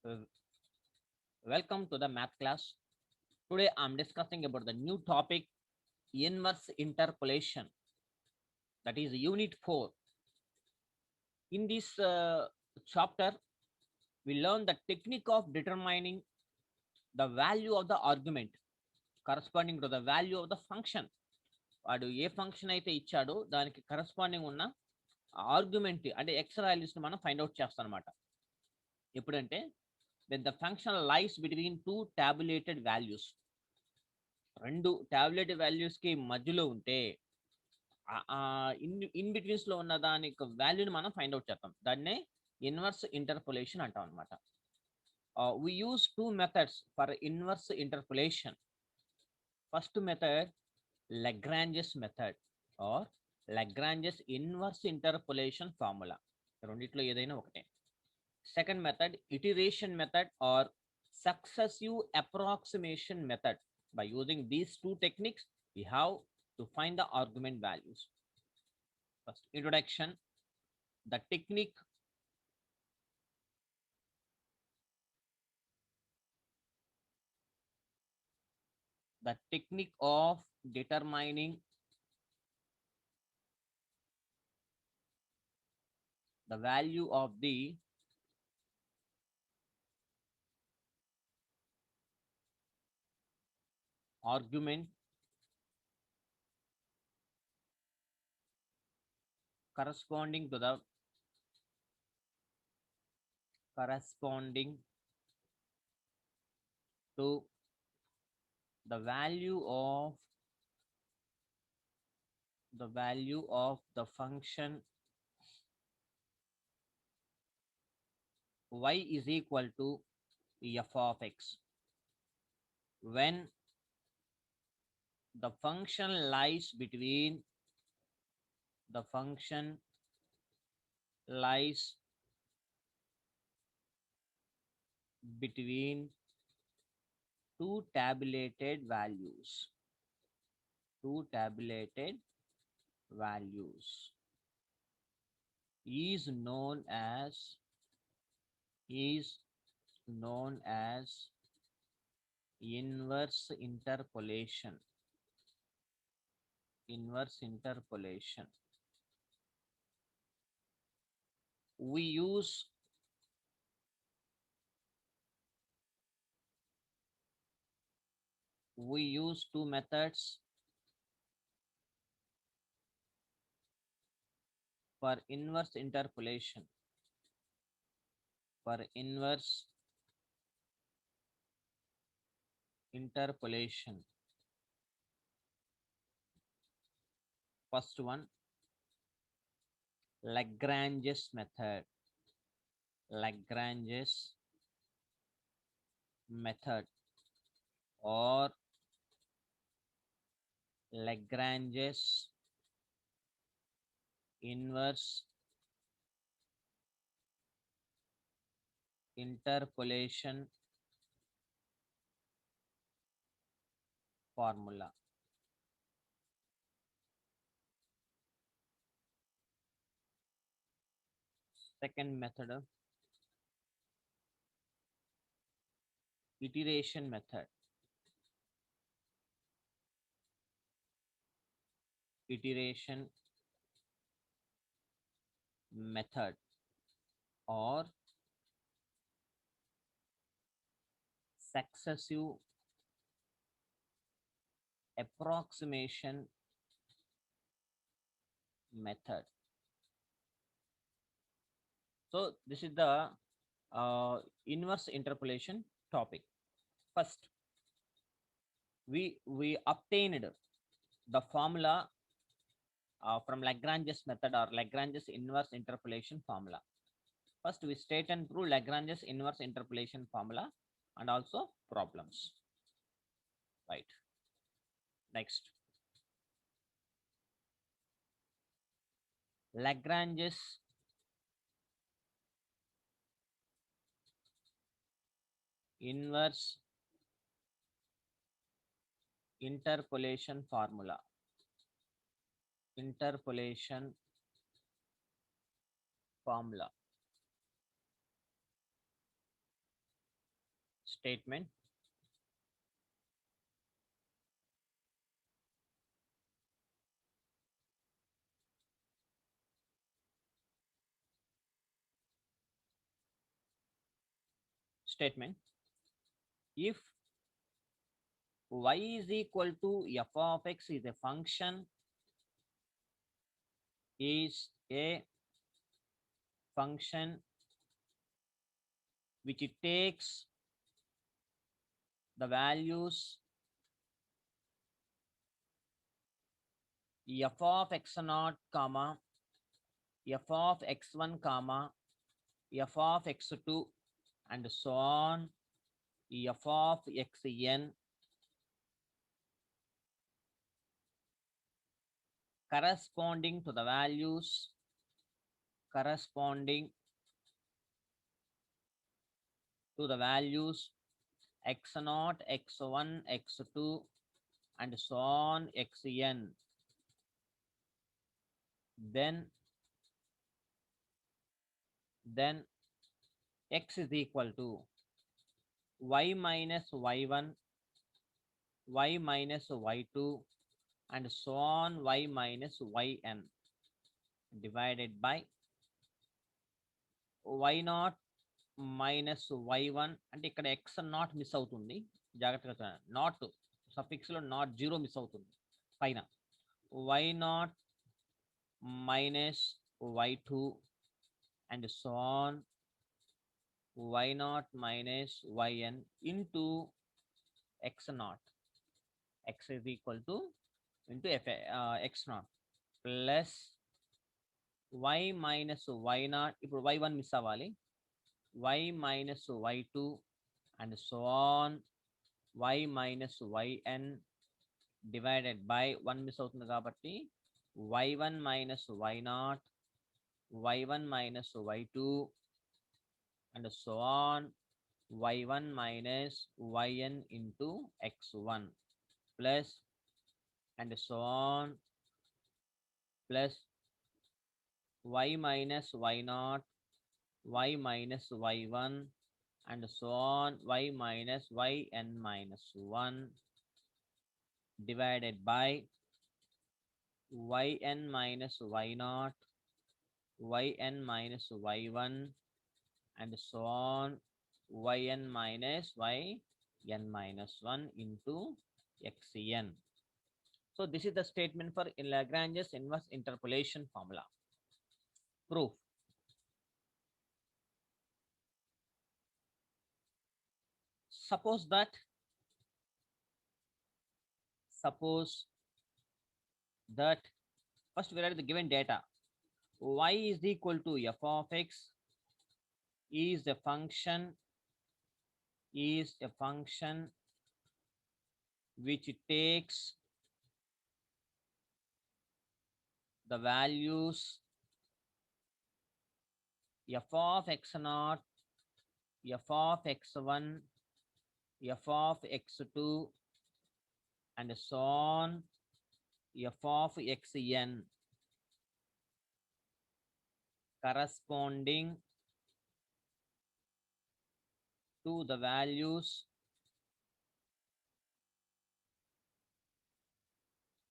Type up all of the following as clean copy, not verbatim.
Uh, Welcome to the math class. Today I'm discussing about the new topic inverse interpolation, that is unit 4. In this chapter we learn the technique of determining the value of the argument corresponding to the value of the function. వాడు ఏ function అయితే ఇచ్చాడో దానికి corresponding ఉన్న argument అంటే X values మనం find out చేస్తాం అనమాట. ఎప్పుడంటే when the function lies between two tabulated values, రెండు టాబ్లెట్ వాల్యూస్ కి మధ్యలో ఉంటే ఇన్ బిట్వీన్స్ లో ఉన్న దాని యొక్క వాల్యూని మనం ఫైండ్ అవుట్ చేస్తాం. దాన్నే ఇన్వర్స్ ఇంటర్పోలేషన్ అంటాం అనమాట. We use two methods for inverse interpolation. First method, Lagrange's method or Lagrange's inverse interpolation formula. రెండిట్లో ఏదైనా ఒకటే. Second method, iteration method or successive approximation method. By using these two techniques, we have to find the argument values. First, introduction. The technique of determining the value of the argument corresponding to the value of the function y is equal to f of x when the function lies between two tabulated values is known as inverse interpolation. We use two methods for inverse interpolation. First one, Lagrange's method. Or Lagrange's inverse interpolation formula. Second method, iteration method. Or successive approximation method. So this is the inverse interpolation topic. First, we obtained the formula from Lagrange's method or Lagrange's inverse interpolation formula. First, we state and prove Lagrange's inverse interpolation formula and also problems. Right. Next, Lagrange's inverse interpolation formula. statement. Statement. If y is equal to f of x is a function, is a function which takes the values f of x naught comma f of x1 comma f of x2 and so on f of xn corresponding to the values corresponding to the values x0, x1, x2 and so on xn, then x is equal to y minus y1, y minus y2 and so on y minus yn divided by y naught minus y1 అంటే ఇక్కడ x not miss అవుతుంది, జాగ్రత్తగా not suffix లో not zero miss అవుతుంది పైన. y not minus y2 and so on y not minus yn into x not, x is equal to into x not plus y minus y not, ఇప్పుడు y1 miss అవ్వాలి, y minus y2 and so on y minus yn divided by 1 miss అవుతుంది కాబట్టి y1 minus y0, y1 minus y2 and so on y1 minus yn into x1 plus and so on plus y minus y0, y minus y1 and so on y minus yn minus 1 divided by yn minus y0, yn minus y1 and so on yn minus yn minus 1 into xn. So this is the statement for Lagrange's inverse interpolation formula. Proof. Suppose that first we write the given data. Y is equal to f of x is a function which takes the values f of x naught, f of x1, f of x2 and so on f of xn corresponding to the values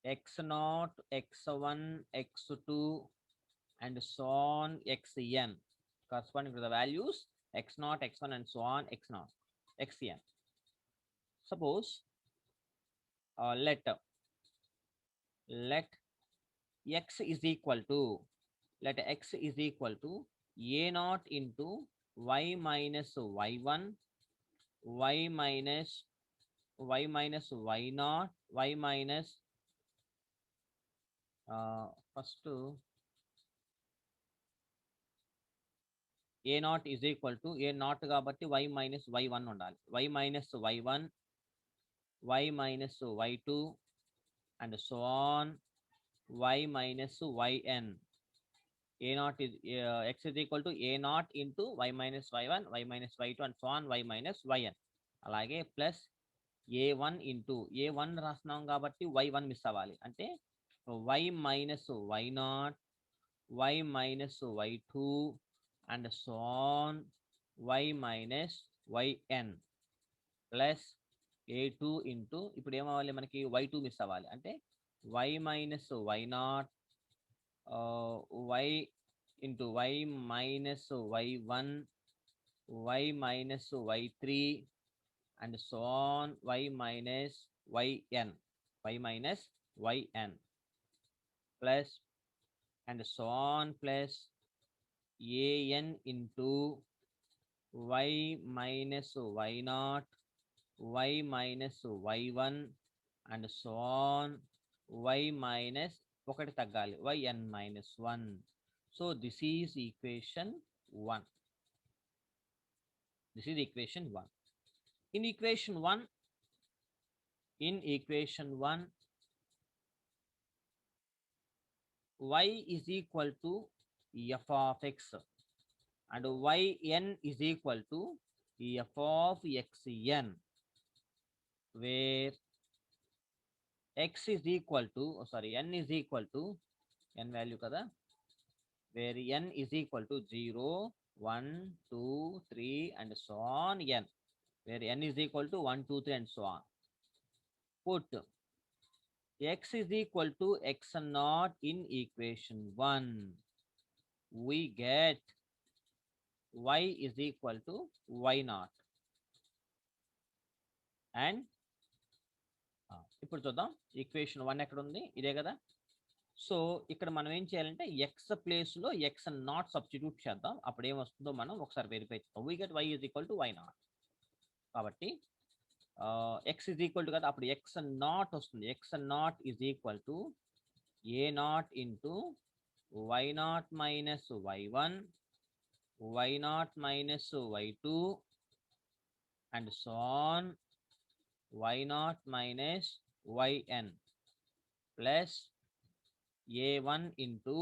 x0, x1, x2 and so on xn corresponding to the values x0, x1 and so on x0, xn. Suppose let x is equal to a naught into y minus y1, y minus y naught, y minus first a naught is equal to a naught కాబట్టి y minus y1 ఉండాలి, y minus y1, y minus y2 and so on y minus yn. A naught is x is equal to a naught into y minus y1, y minus y2 and so on y minus yn. అలాగే plus a1 into a1 రాస్తున్నాం కాబట్టి y1 miss అవ్వాలి, అంటే y minus y0, y minus y2 and so on y minus yn plus a2 into ఇప్పుడు ఏమవ్వాలి మనకి y2 miss అవ్వాలి అంటే y minus y naught y into y minus y1 y minus y3 and so on y minus yn y minus yn plus and so on plus an into y minus y naught y minus y1 and so on y minus ఒకటి తగ్గాలి yn minus 1. So this is equation 1. This is equation 1. In equation 1, y is equal to f of x and yn is equal to f of xn, where x is equal to, n is equal to, n value kada, where n is equal to 0, 1, 2, 3 and so on n, where n is equal to 1, 2, 3 and so on. Put x is equal to x naught in equation 1. We get y is equal to y naught. And ఇప్పుడు చూద్దాం equation 1 ఎక్కడ ఉంది, ఇదే కదా. So ఇక్కడ మనం ఏం చేయాలంటే ఎక్స్ ప్లేస్లో ఎక్స్ నాట్ సబ్స్టిట్యూట్ చేద్దాం. అప్పుడు ఏమొస్తుందో మనం ఒకసారి వెరిఫై చేద్దాం. We get y is equal to y naught. కాబట్టి ఎక్స్ ఈజ్ ఈక్వల్ టు కదా, అప్పుడు ఎక్స్ నాట్ వస్తుంది. X naught is equal to a naught into y naught minus y one y naught minus y two and so on y naught minus yn plus a1 into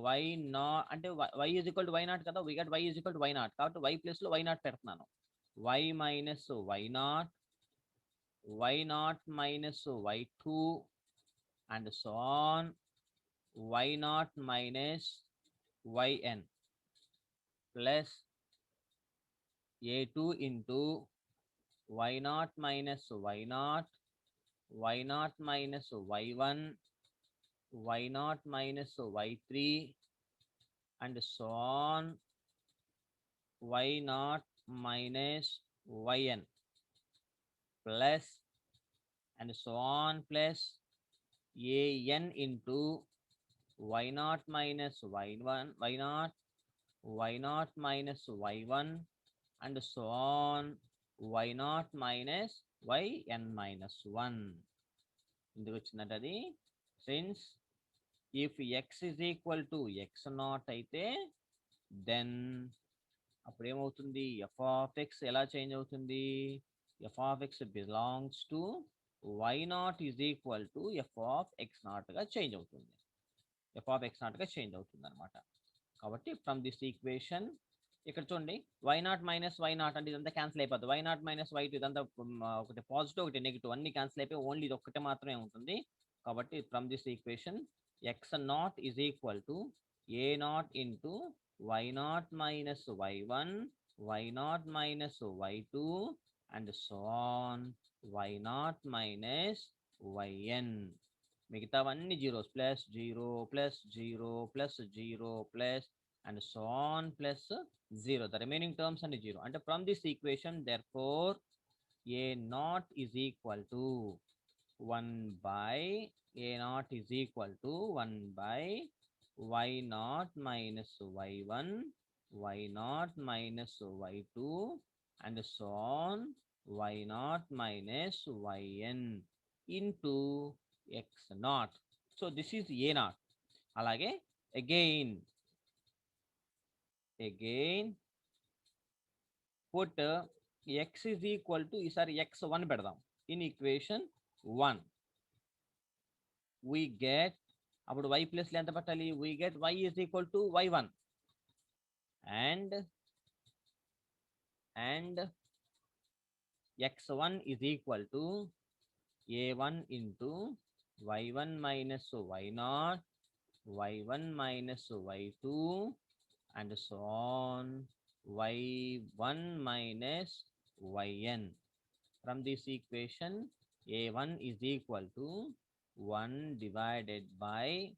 y naught అంటే y is equal to y naught కదా, we get y is equal to y naught. కాబట్టి y ప్లేస్లో why not పెడుతున్నాను. Y minus y naught minus y two and so on y naught minus yn plus a2 into y naught minus y naught minus y1 y naught minus y3 and so on y naught minus yn plus and so on plus an into y naught minus y1 y naught minus y1 and so on y naught minus yn minus 1. ఎందుకు వచ్చిందంటే అది, since if x is equal to x naught అయితే then అప్పుడు ఏమవుతుంది, f of x ఎలా change అవుతుంది, f of x belongs to y naught is equal to f of x naught గా change అవుతుంది. f of x naught గా change అవుతుంది అనమాట. కాబట్టి ఫ్రమ్ దిస్ ఈక్వేషన్ ఇక్కడ చూడండి y naught minus y naught అంటే ఇదంతా క్యాన్సిల్ అయిపోతుంది. Y naught minus y two ఇదంతా ఒకటి పాజిటివ్ ఒకటి నెగిటివ్ అన్ని క్యాన్సిల్ అయిపోయి ఓన్లీ ఇది ఒక్కటే మాత్రమే ఉంటుంది. కాబట్టి from this equation x naught is equal to a naught into y naught minus y one y naught minus y two and so on y naught minus y n. మిగతావన్నీ zeros, plus 0 plus 0 plus 0 plus and so on plus 0. The remaining terms are 0. And from this equation, therefore, a naught is equal to 1 by a naught is equal to 1 by y naught minus y1, y naught minus y2, and so on y naught minus yn into x naught. So this is a naught. Alage again put x is equal to ఈసారి x1 పెడదాం. in equation 1 we get అప్పుడు y plus ఎంత పెట్టాలి, we get y is equal to y1 and x1 is equal to a1 into y1 minus y0 y1 minus y2 and so on y1 minus yn. From this equation, a1 is equal to 1 divided by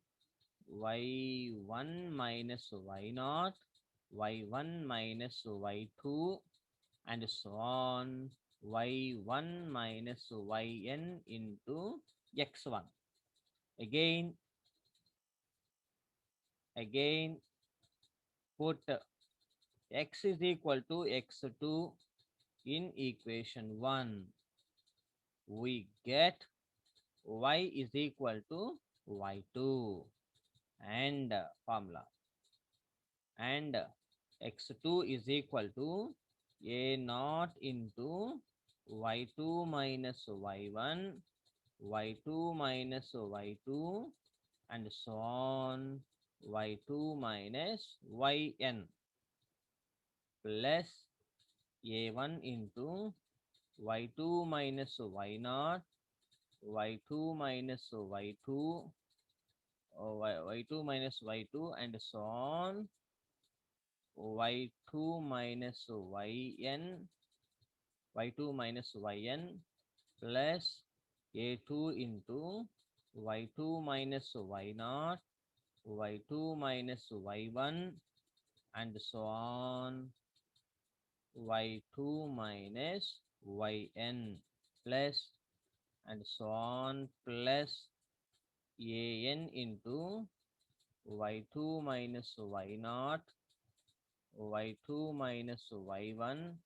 y1 minus y0, y1 minus y2, and so on, y1 minus yn into x1. Again put x is equal to x2 in equation 1. We get y is equal to y2 and formula, and x2 is equal to a naught into y2 minus y1, y2 minus y2, and so on, y2 minus yn, plus a1 into y2 minus y0, y2 minus y2, y2 minus y2, and so on, y2 minus yn, y2 minus yn, plus a2 into y2 minus y0, y2 minus y1, and so on, y2 minus yn, plus, and so on, plus an into y2 minus y0, y2 minus y1,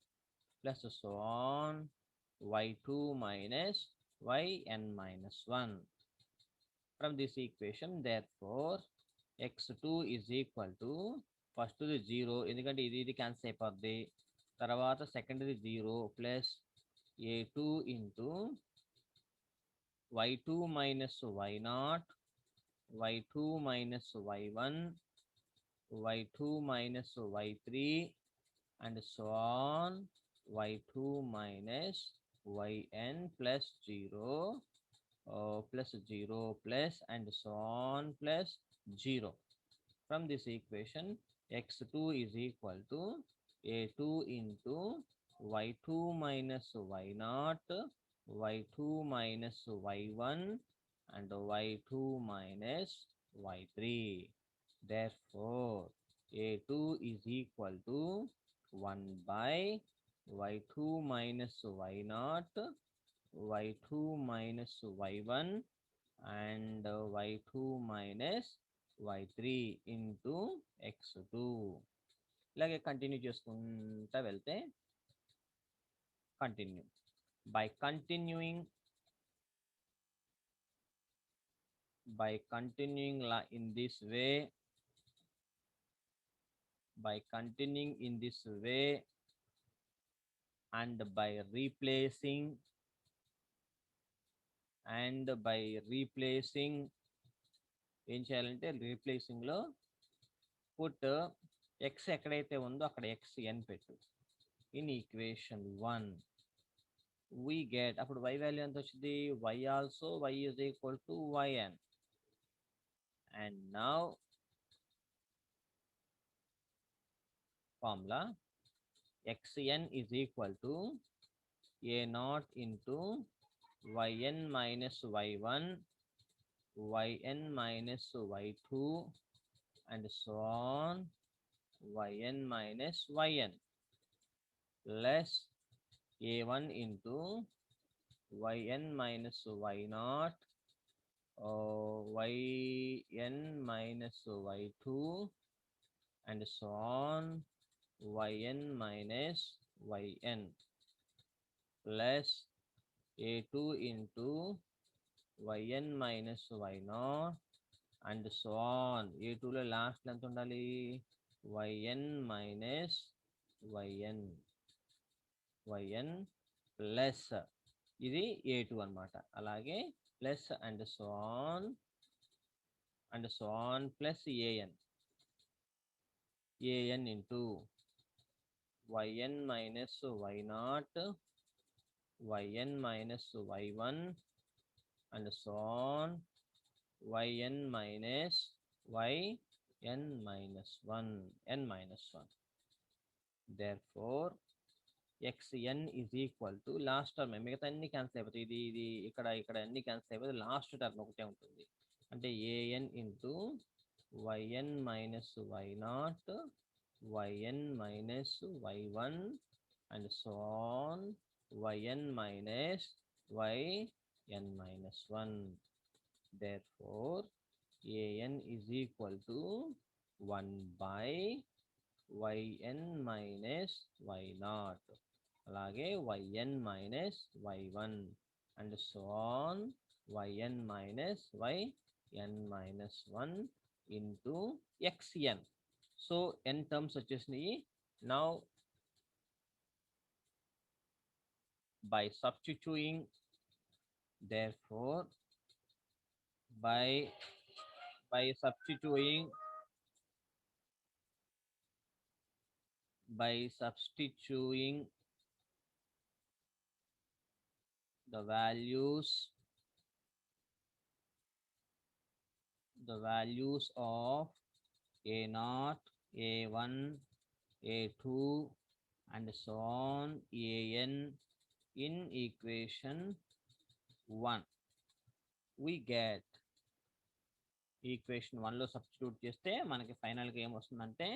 plus so on, y2 minus yn minus 1. From this equation, therefore, x2 is equal to, first the 0, ఎందుకంటే ఇది cancel అయిపోద్ది. తర్వాత సెకండ్ది 0 plus a2 into y2 minus y0, y2 minus y1, y2 minus y3, and so on, y2 minus yn plus 0, plus 0 plus, and so on, plus 0. From this equation, x2 is equal to a2 into y2 minus y0, y2 minus y1, and y2 minus y3. Therefore, a2 is equal to 1 by y2 minus y0, y2 minus y1, and y2 minus y3 into x2. ఇలాగే continue చేసుకుంటా వెళ్తే continue by continuing in this way, by continuing in this way, and by replacing ఏం చేయాలంటే replacing లో put x ఎక్కడైతే ఉందో అక్కడ xn పెట్టు ఇన్ ఈక్వేషన్ 1. we get, అప్పుడు y వాల్యూ ఎంత వచ్చింది, y also y is equal to yn, and now formula xn is equal to a naught into yn minus y1, yn minus y2, and so on, yn minus yn, plus a1 into yn minus y0, yn minus y2, and so on, yn minus yn, plus a2 into yn minus y0, and so on. a2 లో last ఎంత ఉండాలి, yn minus yn plus ఇది a2 అన్నమాట. అలాగే plus and so on plus an into yn minus y0, yn minus y1, and so on, yn minus yn minus 1, n minus 1. Therefore, xn is equal to last term మిగతా అన్ని cancel అయిపోతాయి. ఇది ఇక్కడ అన్ని cancel అయిపోతే last term ఒకటే ఉంటుంది. అంటే an into yn minus y not yn minus y1 and so on yn minus yn minus 1. Therefore an is equal to 1 by yn minus y naught అలాగే yn minus y1 and so on yn minus yn minus 1 into xn. So n terms వచ్చేసినాయి. Now by substituting, therefore by substituting the values of a0, a1, a2 and so on an in equation 1, we get equation 1లో substitute చేస్తే మనకి ఫైనల్గా ఏమొస్తుందంటే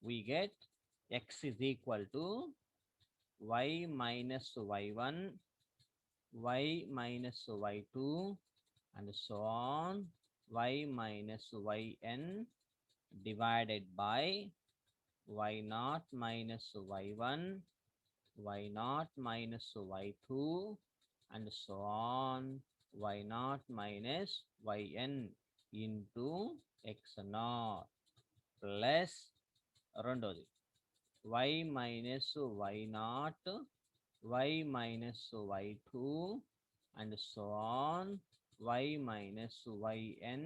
we get x is equal to y minus y1 y minus y2 and so on y minus yn divided by y naught minus y1 y naught minus y2 and so on y naught minus yn into x naught plus రెండోది y minus y naught y minus y2 and so on y minus yn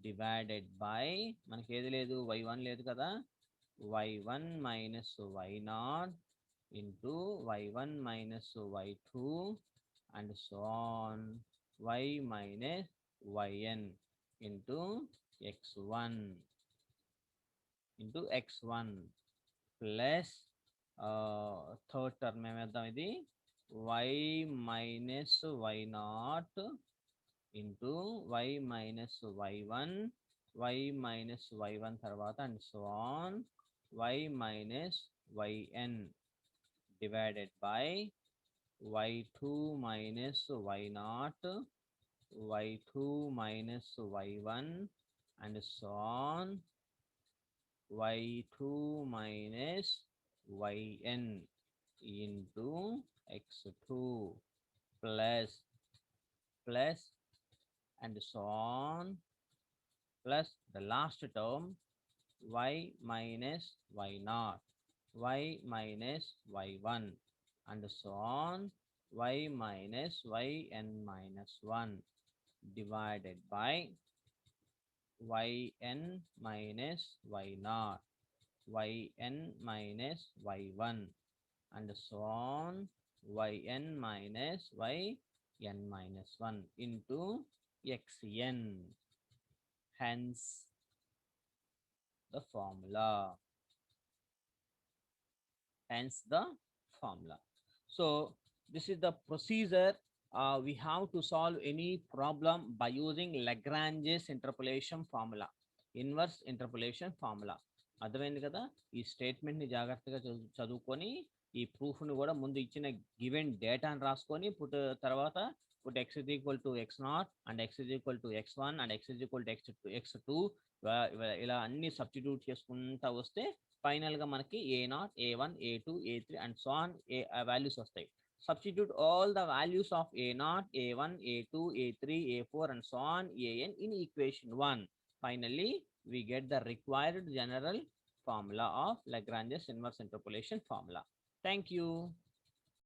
divided by మనకి ఏది లేదు y1 లేదు కదా y1 minus y naught into y1 minus y2 and so on y minus yn into x1 plus third term ఏమేద్దాం ఇది y minus y naught into y minus y1 y minus y1 తర్వాత and so on y minus yn divided by y2 minus y naught y2 minus y1 and so on y2 minus yn into x2 plus and so on plus the last term y minus y naught y minus y1 and so on y minus yn minus 1 divided by yn minus y naught yn minus y1 and so on yn minus yn minus 1 into xn. Hence the formula. So this is the procedure. We have to solve any problem by using Lagrange's interpolation formula, inverse interpolation formula. అర్థమైంది కదా ఈ statement ని జాగ్రత్తగా చదువుకొని ఈ proof ని కూడా ముందు ఇచ్చిన గివెన్ డేటాను రాసుకొని తర్వాత put x is equal to x naught and x is equal to x1 and x is equal to x2 ఇలా అన్ని సబ్స్టిట్యూట్ చేసుకుంటా వస్తే ఫైనల్ గా మనకి a0 a1 a2 a3 and so on values వస్తాయి. Substitute all the values of a0 a1 a2 a3 a4 and so on an in equation 1. Finally we get the required general formula of Lagrange's inverse interpolation formula. Thank you.